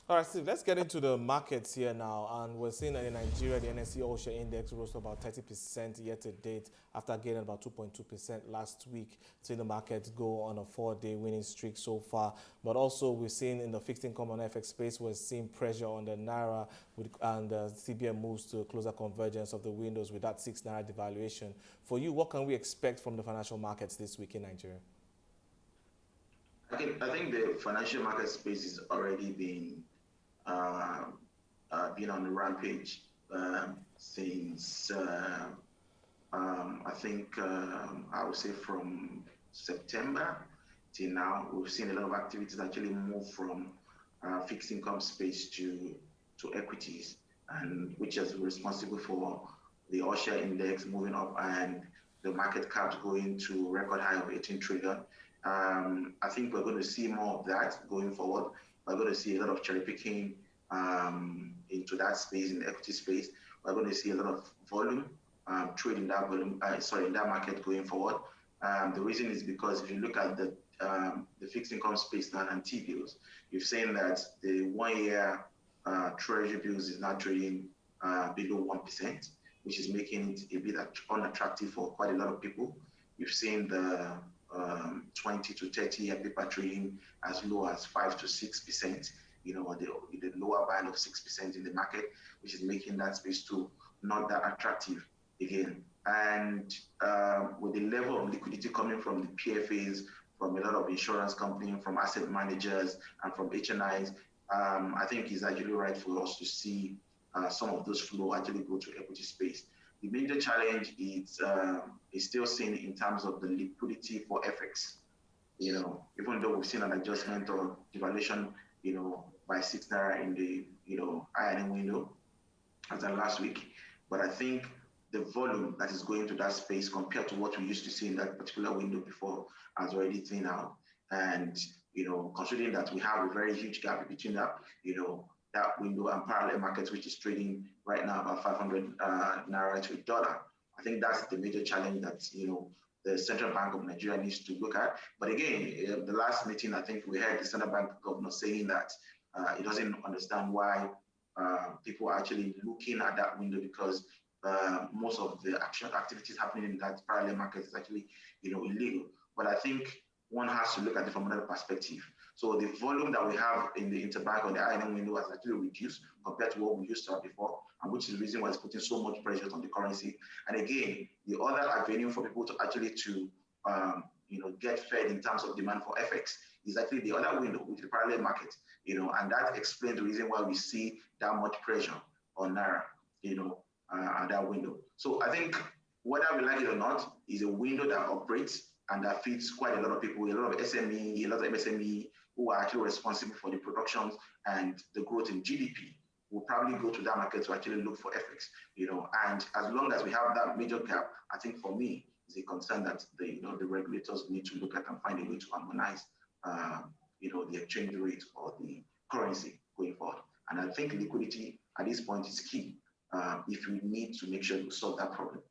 All right, Steve, let's get into the markets here now. And we're seeing that in Nigeria, the NSE All-share Index rose to about 30% year to date after gaining about 2.2% last week. Seeing the market go on a 4-day winning streak so far. But also, we're seeing in the fixed income and FX space, we're seeing pressure on the Naira and the CBN moves to a closer convergence of the windows with that 6 Naira devaluation. For you, what can we expect from the financial markets this week in Nigeria? I think the financial market space is already uh, been on the rampage since I think I would say from September till now. We've seen a lot of activities actually move from fixed income space to equities, and which is responsible for the All-share Index moving up and the market cap going to record high of 18 trillion. I think we're going to see more of that going forward. We're going to see a lot of cherry picking into that space, in the equity space. We're going to see a lot of volume trading that volume, in that market going forward. The reason is because if you look at the fixed income space now and T-bills, you've seen that the 1 year treasury bills is now trading below 1%, which is making it a bit unattractive for quite a lot of people. You've seen the 20 to 30 year paper trading as low as 5 to 6%, the lower band of 6% in the market, which is making that space too not that attractive again. And with the level of liquidity coming from the PFAs, from a lot of insurance companies, from asset managers, and from HNIs, I think it's actually right for us to see some of those flow actually go to equity space. The major challenge is still seen in terms of the liquidity for FX. Even though we've seen an adjustment or devaluation, by 6 Naira in the, INM window as of last week, but I think the volume that is going to that space compared to what we used to see in that particular window before has already thinned out. And, considering that we have a very huge gap between that, that window and parallel markets, which is trading right now about 500 Naira to $1, I think that's the major challenge that, the Central Bank of Nigeria needs to look at. But again, the last meeting, I think we heard the Central Bank governor saying that he doesn't understand why people are actually looking at that window, because most of the activities happening in that parallel market is actually, illegal. But I think one has to look at it from another perspective. So the volume that we have in the interbank or the INM window has actually reduced compared to what we used to have before, and which is the reason why it's putting so much pressure on the currency. And again, the other avenue for people to actually get fed in terms of demand for FX is actually the other window, which is the parallel market, and that explains the reason why we see that much pressure on Naira, at that window. So I think whether we like it or not, is a window that operates and that feeds quite a lot of people, a lot of SME, a lot of MSME who are actually responsible for the productions and the growth in GDP will probably go to that market to actually look for FX, and as long as we have that major gap, I think for me, it's a concern that the regulators need to look at and find a way to harmonize, the exchange rate or the currency going forward. And I think liquidity at this point is key if we need to make sure to solve that problem.